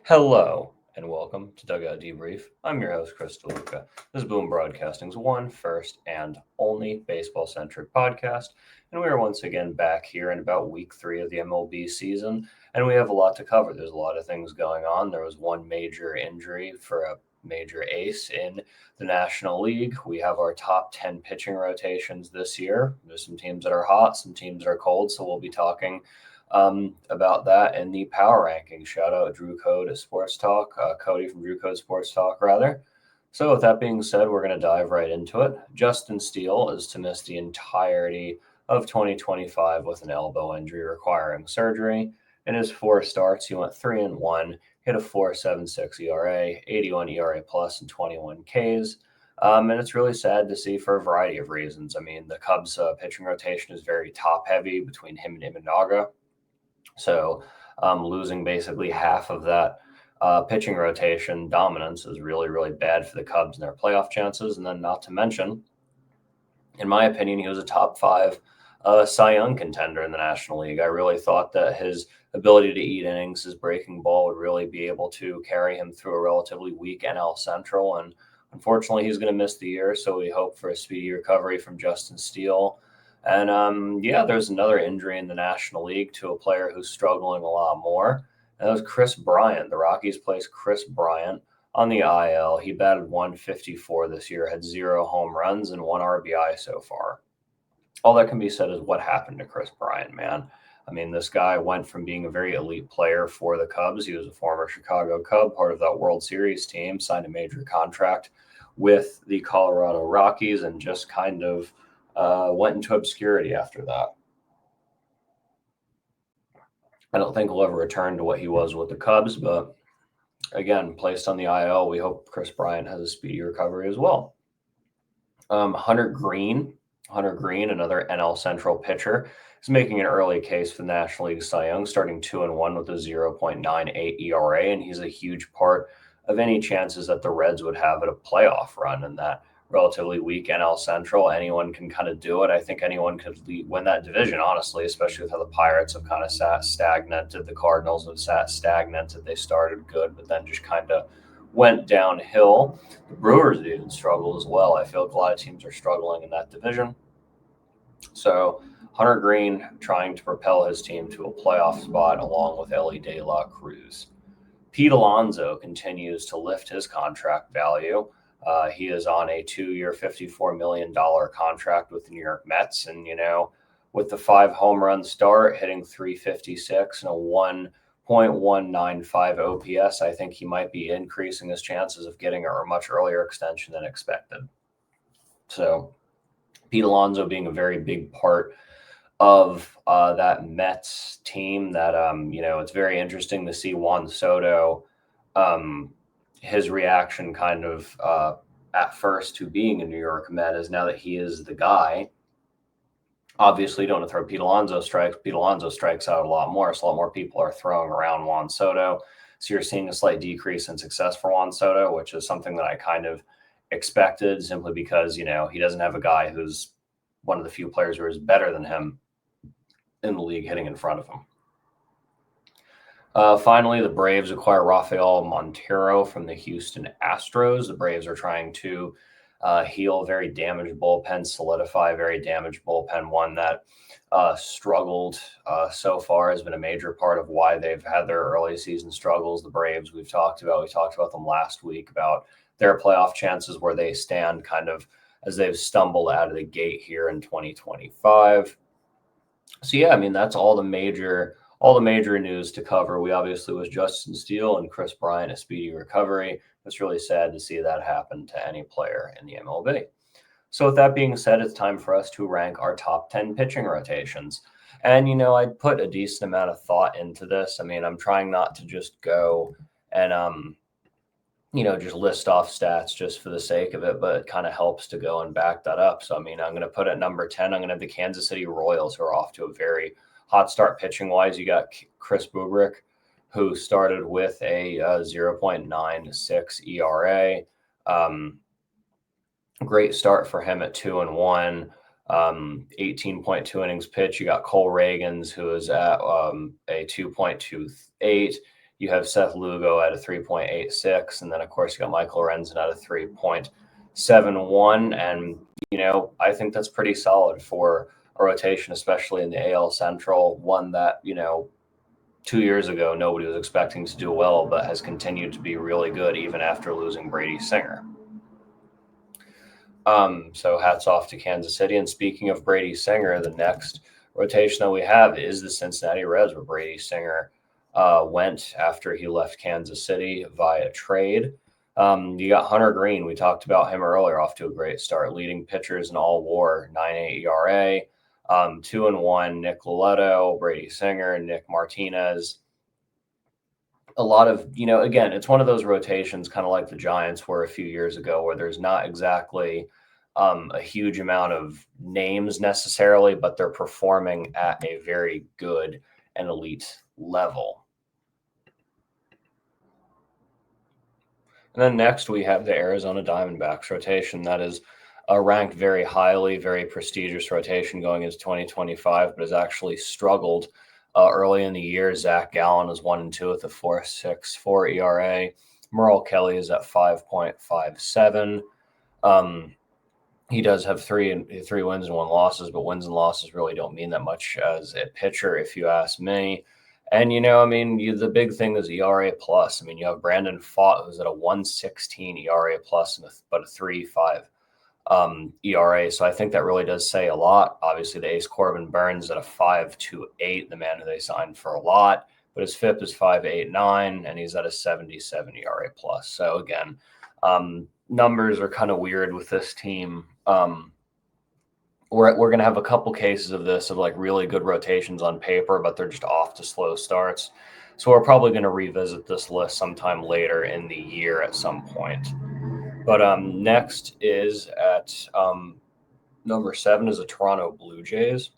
Hello and welcome to Dugout Debrief. I'm your host, Chris DeLuca. This is Boom Broadcasting's one, first, and only baseball-centric podcast, and we are once again back here in about week 3 of the MLB season, and we have a lot to cover. There's a lot of things going on. There was one major injury for a major ace in the National League. We have our top 10 pitching rotations this year. There's some teams that are hot, some teams that are cold, so we'll be talking about that in the power ranking. Shout out Drew Code Sports Talk, Cody from Drew Code Sports Talk, rather. So, with that being said, we're going to dive right into it. Justin Steele is to miss the entirety of 2025 with an elbow injury requiring surgery. In his 4 starts, he went 3-1, hit a 4.76 ERA, 81 ERA plus, and 21 Ks. And it's really sad to see for a variety of reasons. I mean, the Cubs pitching rotation is very top heavy between him and Imanaga. So losing basically half of that pitching rotation dominance is really, really bad for the Cubs and their playoff chances. And then not to mention, in my opinion, he was a top 5 Cy Young contender in the National League. I really thought that his ability to eat innings, his breaking ball would really be able to carry him through a relatively weak NL Central. And unfortunately, he's going to miss the year. So we hope for a speedy recovery from Justin Steele. And there's another injury in the National League to a player who's struggling a lot more. And that was Chris Bryant. The Rockies placed Chris Bryant on the IL. He batted 154 this year, had 0 home runs and 1 RBI so far. All that can be said is what happened to Chris Bryant, man. I mean, this guy went from being a very elite player for the Cubs. He was a former Chicago Cub, part of that World Series team, signed a major contract with the Colorado Rockies, and just kind of went into obscurity after that. I don't think he'll ever return to what he was with the Cubs, but again, placed on the IL, we hope Chris Bryant has a speedy recovery as well. Hunter Green, another NL Central pitcher, is making an early case for the National League Cy Young, starting 2-1 with a 0.98 ERA, and he's a huge part of any chances that the Reds would have at a playoff run in that relatively weak NL Central. Anyone can kind of do it. I think anyone could win that division, honestly, especially with how the Pirates have kind of sat stagnant. The Cardinals have sat stagnant. They started good, but then just kind of went downhill. The Brewers even struggle as well. I feel like a lot of teams are struggling in that division. So Hunter Green trying to propel his team to a playoff spot along with Ellie De La Cruz. Pete Alonso continues to lift his contract value. He is on a 2-year, $54 million contract with the New York Mets. And, with the 5 home run start, hitting 356 and a 1.195 OPS, I think he might be increasing his chances of getting a much earlier extension than expected. So Pete Alonso being a very big part of that Mets team that, it's very interesting to see Juan Soto, his reaction kind of at first to being a New York Met is now that he is the guy. Obviously, you don't want to throw Pete Alonso strikes. Pete Alonso strikes out a lot more, so a lot more people are throwing around Juan Soto. So you're seeing a slight decrease in success for Juan Soto, which is something that I kind of expected simply because, he doesn't have a guy who's one of the few players who is better than him in the league hitting in front of him. Finally, the Braves acquire Rafael Montero from the Houston Astros. The Braves are trying to heal a very damaged bullpen, solidify a very damaged bullpen, one that struggled so far, has been a major part of why they've had their early season struggles. The Braves, we talked about them last week about their playoff chances, where they stand kind of as they've stumbled out of the gate here in 2025. So, that's all the major news to cover. We obviously was Justin Steele and Chris Bryant a speedy recovery. It's really sad to see that happen to any player in the MLB. So with that being said, it's time for us to rank our top 10 pitching rotations. And, I'd put a decent amount of thought into this. I mean, I'm trying not to just go and, just list off stats just for the sake of it, but it kind of helps to go and back that up. So, I'm going to put at number 10, I'm going to have the Kansas City Royals, who are off to a very hot start pitching wise. You got Chris Bubrick, who started with a 0.96 ERA. Great start for him at 2-1, 18.2 innings pitched. You got Cole Reagans, who is at a 2.28. You have Seth Lugo at a 3.86, and then of course you got Michael Lorenzen at a 3.71, and I think that's pretty solid for a rotation, especially in the AL Central, one that 2 years ago nobody was expecting to do well, but has continued to be really good even after losing Brady Singer. So hats off to Kansas City. And speaking of Brady Singer, the next rotation that we have is the Cincinnati Reds, where Brady Singer went after he left Kansas City via trade. You got Hunter Green. We talked about him earlier, off to a great start, leading pitchers in all WAR, 9.8 ERA, 2-1. Nick Loletto, Brady Singer, Nick Martinez. A lot of, again, it's one of those rotations, kind of like the Giants were a few years ago, where there's not exactly a huge amount of names necessarily, but they're performing at a very good and elite level. And then next we have the Arizona Diamondbacks rotation that is ranked very highly, very prestigious rotation going into 2025, but has actually struggled early in the year. Zach Gallen is 1-2 with a 4.64 ERA. Merle Kelly is at 5.57. He does have three wins and 1 losses, but wins and losses really don't mean that much as a pitcher, if you ask me. And, the big thing is ERA plus. You have Brandon Pfaadt, who's at a 1.16 ERA plus, but a 3.5 ERA. So I think that really does say a lot. Obviously, the ace Corbin Burns at a 5.28, the man who they signed for a lot, but his FIP is 5.89, and he's at a 77 ERA plus. So again, numbers are kind of weird with this team. We're going to have a couple cases of this, of like really good rotations on paper, but they're just off to slow starts. So we're probably going to revisit this list sometime later in the year at some point. But next is at number 7 is the Toronto Blue Jays.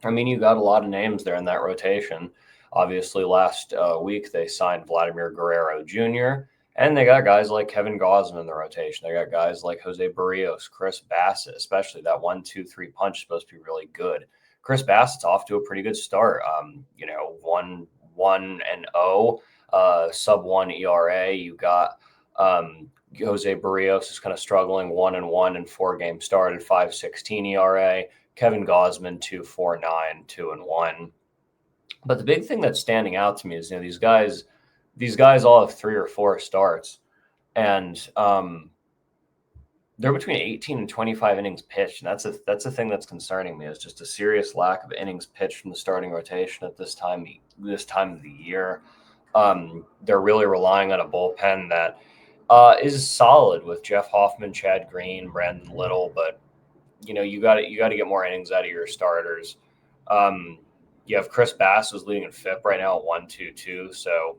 You got a lot of names there in that rotation. Obviously, last week they signed Vladimir Guerrero Jr., and they got guys like Kevin Gausman in the rotation. They got guys like Jose Barrios, Chris Bassett, especially that 1-2-3 punch is supposed to be really good. Chris Bassett's off to a pretty good start. 1-1-0, sub 1 ERA. You got Jose Barrios is kind of struggling, 1-1 in 4 games started, 5.16 ERA. Kevin Gausman, 2.49, 2-1. But the big thing that's standing out to me is, these guys all have 3 or 4 starts, and they're between 18 and 25 innings pitched. And that's a thing that's concerning me, is just a serious lack of innings pitched from the starting rotation at this time of the year. They're really relying on a bullpen that is solid with Jeff Hoffman, Chad Green, Brandon Little, but you got to get more innings out of your starters. You have Chris Bass who's leading in FIP right now at 1.22. So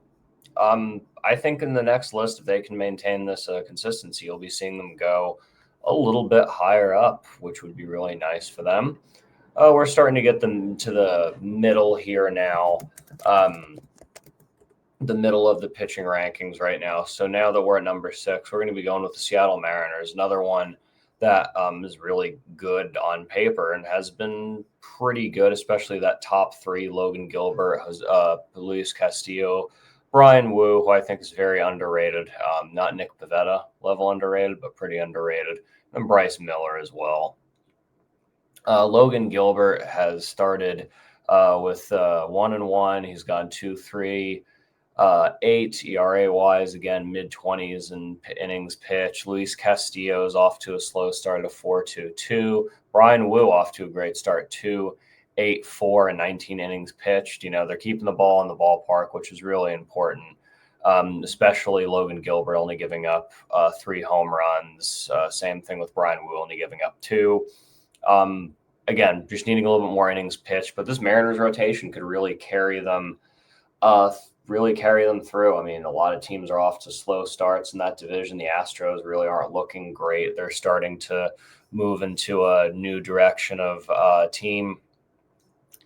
I think in the next list, if they can maintain this consistency, you'll be seeing them go a little bit higher up, which would be really nice for them. We're starting to get them to the middle here now, the middle of the pitching rankings right now. So now that we're at number 6, we're going to be going with the Seattle Mariners, another one that is really good on paper and has been pretty good, especially that top 3, Logan Gilbert, Luis Castillo, Brian Wu, who I think is very underrated, not Nick Pivetta level underrated, but pretty underrated, and Bryce Miller as well. Logan Gilbert has started with 1-1. He's gone 2-3. 8 ERA wise, again, mid-20s in innings pitched. Luis Castillo is off to a slow start of 4.22. Brian Wu off to a great start, 2.84 and 19 innings pitched. They're keeping the ball in the ballpark, which is really important, especially Logan Gilbert only giving up 3 home runs. Same thing with Brian Wu only giving up 2. Again, just needing a little bit more innings pitched, but this Mariners rotation could really carry them through. A lot of teams are off to slow starts in that division. The Astros really aren't looking great. They're starting to move into a new direction of team.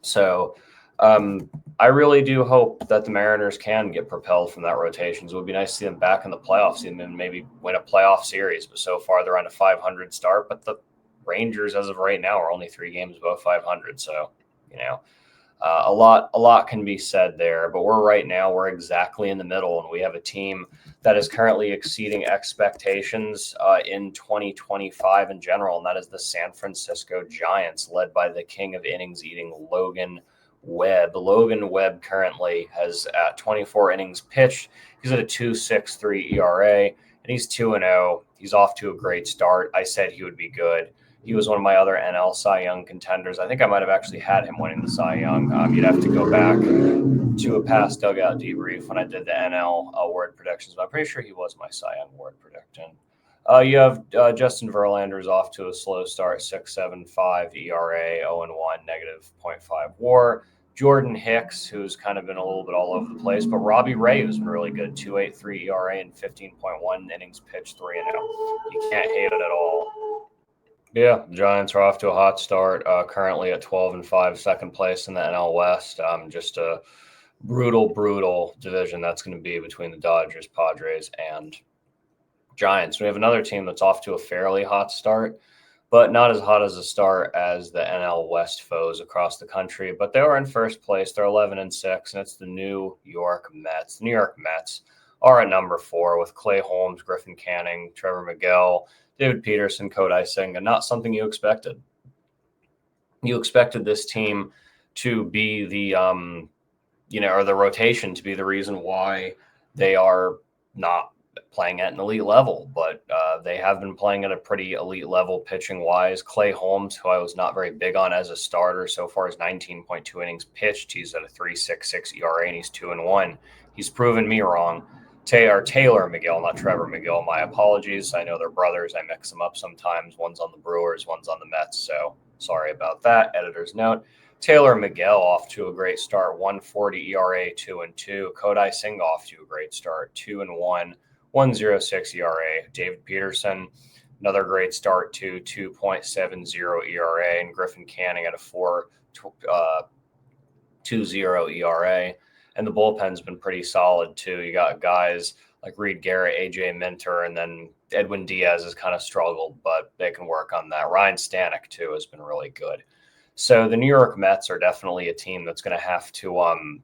So I really do hope that the Mariners can get propelled from that rotation. It would be nice to see them back in the playoffs and maybe win a playoff series. But so far they're on a 500 start. But the Rangers, as of right now, are only 3 games above 500. So, A lot can be said there, but we're exactly in the middle, and we have a team that is currently exceeding expectations in 2025 in general, and that is the San Francisco Giants, led by the king of innings eating Logan Webb. Logan Webb currently has 24 innings pitched. He's at a 2.63 ERA, and he's 2-0. He's off to a great start. I said he would be good. He was one of my other NL Cy Young contenders. I think I might have actually had him winning the Cy Young. You'd have to go back to a past Dugout Debrief when I did the NL award predictions, but I'm pretty sure he was my Cy Young award prediction. You have Justin Verlander's off to a slow start, 6.75 ERA, 0-1, negative -0.5 WAR. Jordan Hicks, who's kind of been a little bit all over the place, but Robbie Ray, who's been really good, 2.83 ERA and 15.1 innings pitched, 3-0. You can't hate it at all. Yeah, the Giants are off to a hot start, currently at 12-5, second place in the NL West. Just a brutal division that's going to be between the Dodgers, Padres, and Giants. We have another team that's off to a fairly hot start, but not as hot as a start as the NL West foes across the country. But they are in first place. They're 11-6, and it's the New York Mets. The New York Mets are at number 4 with Clay Holmes, Griffin Canning, Trevor Miguel, David Peterson, Kodai Senga. Not something you expected. You expected this team to be the, or the rotation to be the reason why they are not playing at an elite level, but they have been playing at a pretty elite level pitching wise. Clay Holmes, who I was not very big on as a starter so far, is 19.2 innings pitched. He's at a 3.66 ERA and he's 2-1. He's proven me wrong. Taylor Miguel, not Trevor Miguel. My apologies. I know they're brothers. I mix them up sometimes. One's on the Brewers, one's on the Mets. So sorry about that. Editor's note. Taylor Miguel off to a great start, 1.40 ERA, 2-2. Kodai Senga off to a great start, 2-1, 1.06 ERA. David Peterson, another great start to 2.70 ERA, and Griffin Canning at a 4.20 ERA. And the bullpen's been pretty solid too. You got guys like Reed Garrett, AJ Minter, and then Edwin Diaz has kind of struggled, but they can work on that. Ryan Stanek too has been really good. So the New York Mets are definitely a team that's going to have to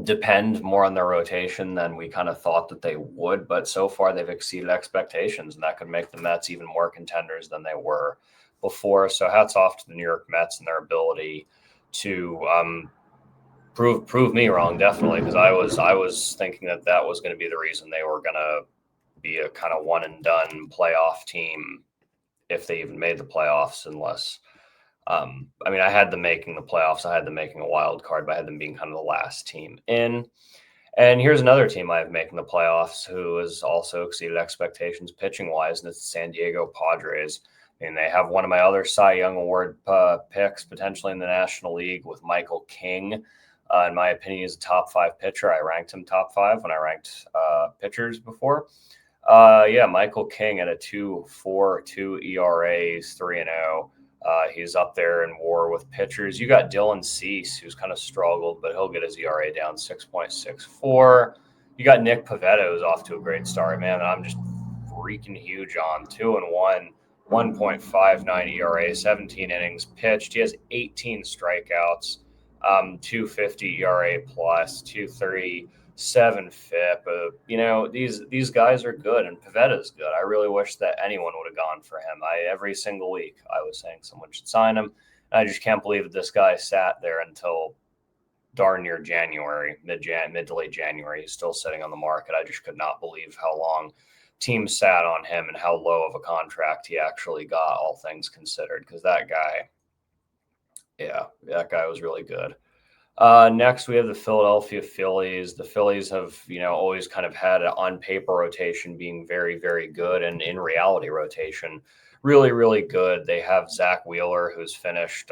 depend more on their rotation than we kind of thought that they would. But so far they've exceeded expectations, and that could make the Mets even more contenders than they were before. So hats off to the New York Mets and their ability to prove me wrong, definitely, because I was thinking that was going to be the reason they were going to be a kind of one and done playoff team if they even made the playoffs, unless I had them making the playoffs. I had them making a wild card, but I had them being kind of the last team in. And here's another team I have making the playoffs who has also exceeded expectations pitching wise, and it's the San Diego Padres. And they have one of my other Cy Young Award picks potentially in the National League with Michael King. In my opinion, he's a top 5 pitcher. I ranked him top 5 when I ranked pitchers before. Michael King at a 2.42 ERA, 3-0. He's up there in war with pitchers. You got Dylan Cease, who's kind of struggled, but he'll get his ERA down 6.64. You got Nick Pivetta, who's off to a great start, man. I'm just freaking huge on 2-1, 1.59 ERA, 17 innings pitched. He has 18 strikeouts, 2.50 ERA plus, 2.37 FIP. These guys are good, and Pivetta's good. I really wish that anyone would have gone for him. Every single week I was saying someone should sign him. And I just can't believe that this guy sat there until darn near January, mid to late January. He's still sitting on the market. I just could not believe how long teams sat on him and how low of a contract he actually got, all things considered, because that guy was really good. Next, we have the Philadelphia Phillies. The Phillies have, always kind of had an on-paper rotation being very, very good, and in reality rotation, really, really good. They have Zach Wheeler, who's finished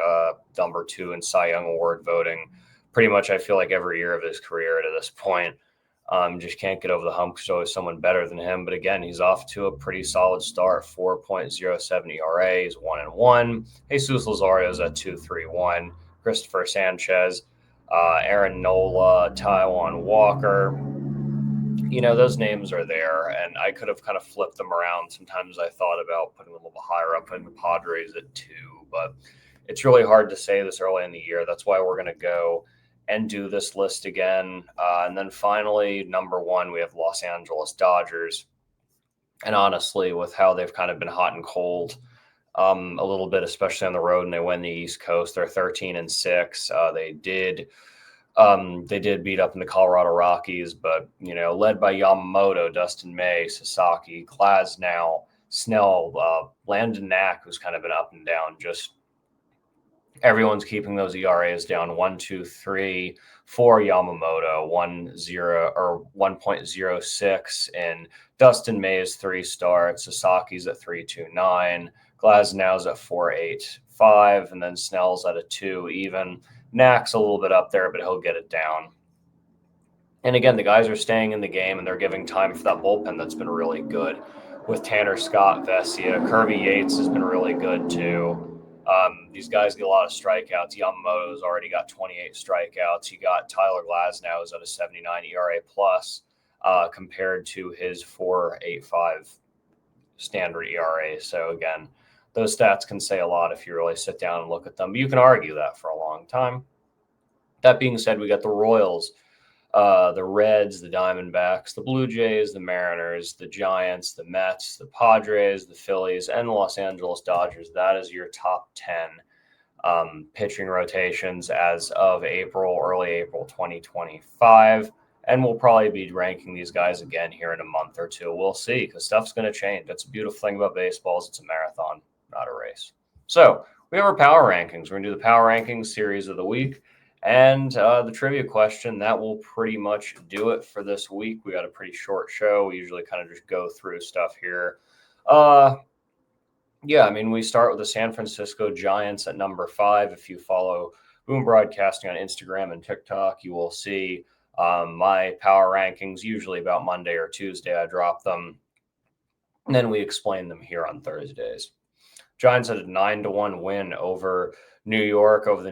number 2 in Cy Young Award voting pretty much, I feel like, every year of his career to this point. Just can't get over the hump because there's always someone better than him. But again, he's off to a pretty solid start, 4.07 ERA, he's 1-1. Jesus Luzardo's at 2.31. Christopher Sanchez, Aaron Nola, Taijuan Walker. Those names are there, and I could have kind of flipped them around. Sometimes I thought about putting them a little higher up, putting the Padres at 2, but it's really hard to say this early in the year. That's why we're going to go and do this list again. And then finally, number 1, we have Los Angeles Dodgers. And honestly, with how they've kind of been hot and cold a little bit, especially on the road, and they win the East Coast, they're 13-6. They did beat up in the Colorado Rockies, but, led by Yamamoto, Dustin May, Sasaki, Glasnow, Snell, Landon Knack, who's kind of been up and down. Just everyone's keeping those ERAs down. 1, 2, 3 for Yamamoto, 1.06 in Dustin May's 3 starts. Sasaki's at 3.29. Glasnow's at 4.85, and then Snell's at a 2 even. Knack's a little bit up there, but he'll get it down. And again, the guys are staying in the game, and they're giving time for that bullpen that's been really good. With Tanner Scott, Vesia, Kirby Yates has been really good too. These guys get a lot of strikeouts. Yamamoto's already got 28 strikeouts. You got Tyler Glasnow who's at a 79 ERA plus compared to his 4.85 standard ERA. So again, those stats can say a lot if you really sit down and look at them. But you can argue that for a long time. That being said, we got the Royals, the Reds, the Diamondbacks, the Blue Jays, the Mariners, the Giants, the Mets, the Padres, the Phillies, and the Los Angeles Dodgers. That is your top 10 pitching rotations as of early April 2025. And we'll probably be ranking these guys again here in a month or two. We'll see, because stuff's going to change. That's a beautiful thing about baseball is it's a marathon, not a race. So we have our power rankings. We're going to do the power rankings series of the week. And the trivia question, that will pretty much do it for this week. We got a pretty short show. We usually kind of just go through stuff here. We start with the San Francisco Giants at number 5. If you follow Boom Broadcasting on Instagram and TikTok, you will see my power rankings. Usually about Monday or Tuesday, I drop them. And then we explain them here on Thursdays. Giants had a 9-1 win over the New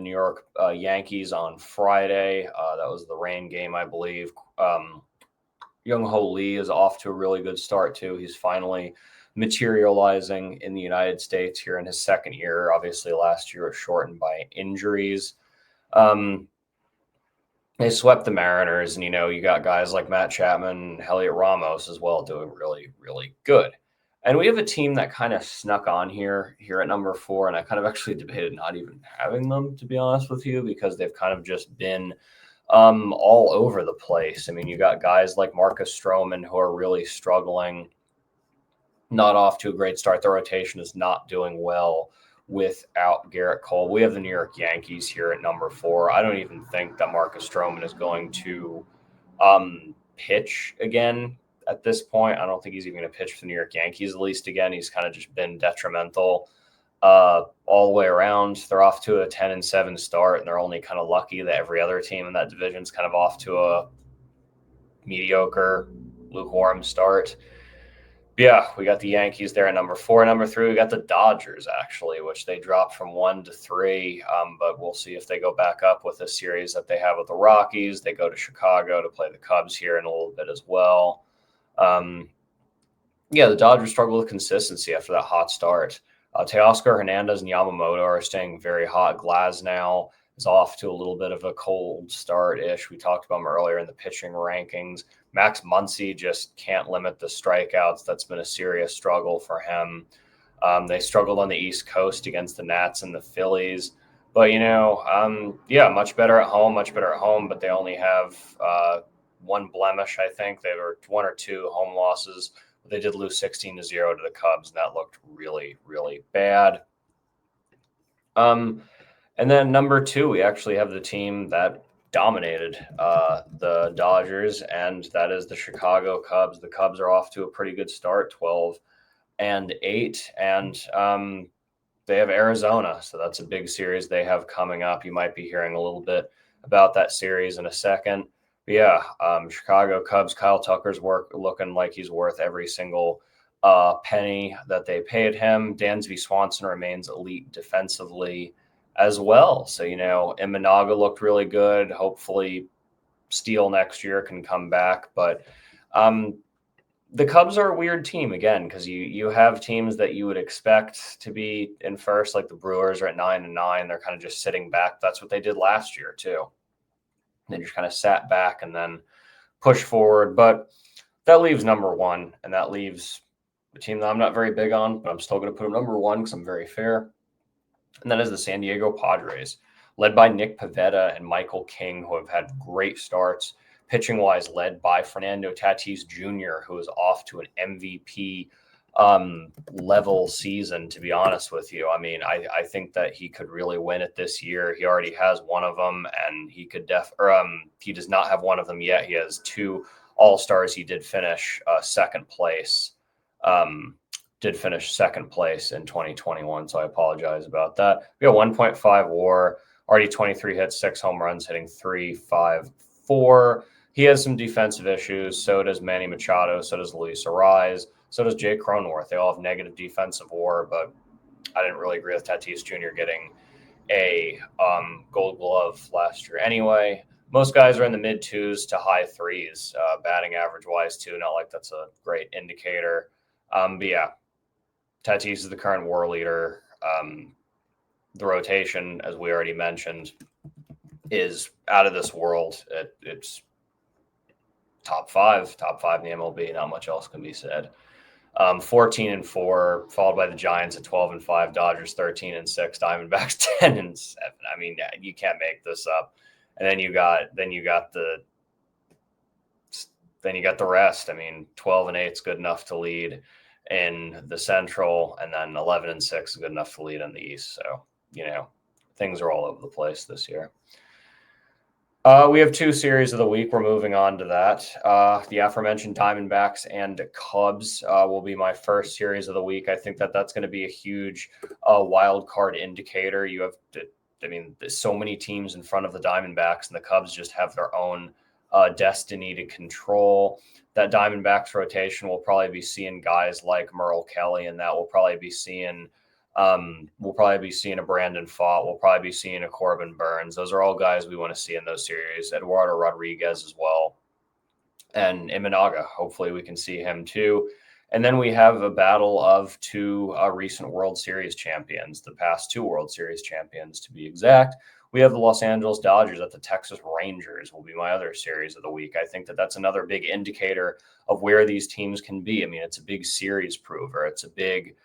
York Yankees on Friday. That was the rain game, I believe. Young-Ho Lee is off to a really good start, too. He's finally materializing in the United States here in his second year. Obviously, last year was shortened by injuries. They swept the Mariners, and, you got guys like Matt Chapman and Heliot Ramos as well doing really, really good. And we have a team that kind of snuck on here at number 4, and I kind of actually debated not even having them, to be honest with you, because they've kind of just been all over the place. I mean, you got guys like Marcus Stroman who are really struggling, not off to a great start. The rotation is not doing well without Garrett Cole. We have the New York Yankees here at number 4. I don't even think that Marcus Stroman is going to pitch again. At this point, I don't think he's even going to pitch for the New York Yankees, at least again. He's kind of just been detrimental all the way around. They're off to a 10-7 start, and they're only kind of lucky that every other team in that division is kind of off to a mediocre, lukewarm start. But yeah, we got the Yankees there at number 4. Number 3, we got the Dodgers, actually, which they dropped from 1 to 3. But we'll see if they go back up with a series that they have with the Rockies. They go to Chicago to play the Cubs here in a little bit as well. The Dodgers struggle with consistency after that hot start. Teoscar Hernandez and Yamamoto are staying very hot. Glasnow is off to a little bit of a cold start-ish. We talked about him earlier in the pitching rankings. Max Muncy just can't limit the strikeouts. That's been a serious struggle for him. They struggled on the East Coast against the Nats and the Phillies. But, much better at home, but they only have one blemish, I think. They were 1 or 2 home losses. They did lose 16-0 to the Cubs, and that looked really, really bad. And then number 2, we actually have the team that dominated the Dodgers, and that is the Chicago Cubs. The Cubs are off to a pretty good start, 12-8, and they have Arizona, so that's a big series they have coming up. You might be hearing a little bit about that series in a second. But Chicago Cubs, Kyle Tucker's looking like he's worth every single penny that they paid him. Dansby Swanson remains elite defensively as well. So, Imanaga looked really good. Hopefully Steele next year can come back. But the Cubs are a weird team again because you have teams that you would expect to be in first, like the Brewers are at 9-9. They're kind of just sitting back. That's what they did last year too. They just kind of sat back and then pushed forward. But that leaves number one, and that leaves a team that I'm not very big on, but I'm still going to put them number one because I'm very fair. And that is the San Diego Padres, led by Nick Pivetta and Michael King, who have had great starts. Pitching wise, led by Fernando Tatis Jr., who is off to an MVP level season, to be honest with you. I mean, I think that he could really win it this year. He already has one of them, and he could he does not have one of them yet. He has two All-Stars. He did finish second place. Did finish second place in 2021, so I apologize about that. We got 1.5 WAR, already 23 hits, 6 home runs, hitting 3.54. He has some defensive issues. So does Manny Machado. So does Luis Ariz. So does Jake Cronenworth. They all have negative defensive WAR, but I didn't really agree with Tatis Jr. getting a Gold Glove last year. Anyway, most guys are in the mid twos to high threes, batting average wise too. Not like that's a great indicator. But yeah, Tatis is the current WAR leader. The rotation, as we already mentioned, is out of this world. It's top five in the MLB. Not much else can be said. 14-4, followed by the Giants at 12-5, Dodgers 13-6, Diamondbacks 10-7. I mean, you can't make this up. And then you got the rest. I mean, 12-8 is good enough to lead in the Central, and then 11-6 is good enough to lead in the East. So, things are all over the place this year. We have two series of the week. We're moving on to that. The aforementioned Diamondbacks and Cubs will be my first series of the week. I think that's going to be a huge wild card indicator. You have there's so many teams in front of the Diamondbacks, and the Cubs just have their own destiny to control. That Diamondbacks rotation will probably be seeing guys like Merle Kelly, and that we'll probably be seeing a Brandon Pfaadt. We'll probably be seeing a Corbin Burns. Those are all guys we want to see in those series. Eduardo Rodriguez as well. And Imanaga. Hopefully we can see him too. And then we have a battle of two recent World Series champions, the past two World Series champions to be exact. We have the Los Angeles Dodgers at the Texas Rangers will be my other series of the week. I think that's another big indicator of where these teams can be. I mean, it's a big series prover. It's a big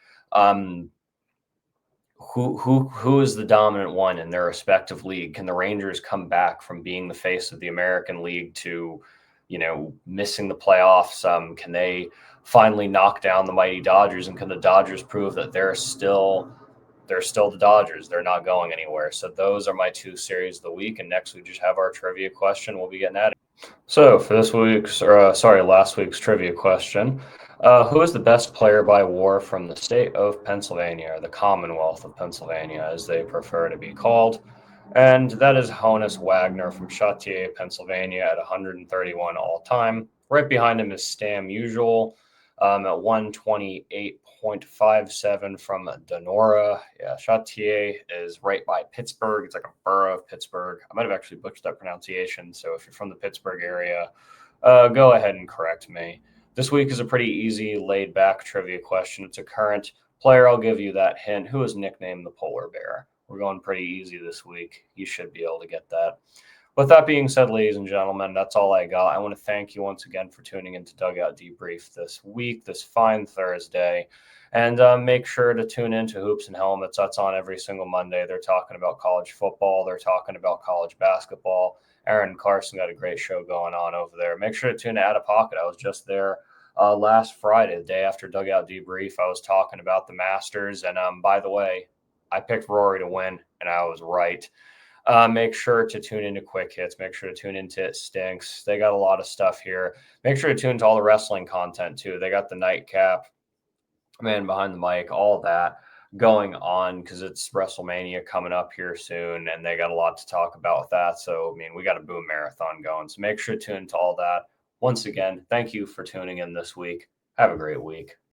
who is the dominant one in their respective league? Can the Rangers come back from being the face of the American League to, missing the playoffs? Can they finally knock down the mighty Dodgers? And can the Dodgers prove that they're still the Dodgers? They're not going anywhere. So those are my two series of the week. And next we just have our trivia question. We'll be getting at it. So for last week's trivia question, who is the best player by WAR from the state of Pennsylvania, or the Commonwealth of Pennsylvania, as they prefer to be called? And that is Honus Wagner from Chatier, Pennsylvania, at 131 all-time. Right behind him is Stam Usual at 128.57 from Donora. Yeah, Chatier is right by Pittsburgh. It's like a borough of Pittsburgh. I might have actually butchered that pronunciation, so if you're from the Pittsburgh area, go ahead and correct me. This week is a pretty easy, laid-back trivia question. It's a current player. I'll give you that hint. Who is nicknamed the Polar Bear? We're going pretty easy this week. You should be able to get that. With that being said, ladies and gentlemen, that's all I got. I want to thank you once again for tuning into Dugout Debrief this week, this fine Thursday. And make sure to tune into Hoops and Helmets. That's on every single Monday. They're talking about college football. They're talking about college basketball. Aaron Carson got a great show going on over there. Make sure to tune to Out of Pocket. I was just there last Friday, the day after Dugout Debrief. I was talking about the Masters. And by the way, I picked Rory to win, and I was right. Make sure to tune into Quick Hits. Make sure to tune into It Stinks. They got a lot of stuff here. Make sure to tune into all the wrestling content, too. They got the Nightcap, Man Behind the Mic, all that going on because it's WrestleMania coming up here soon, and they got a lot to talk about with that. So, we got a boom marathon going. So make sure to tune into all that. Once again, thank you for tuning in this week. Have a great week.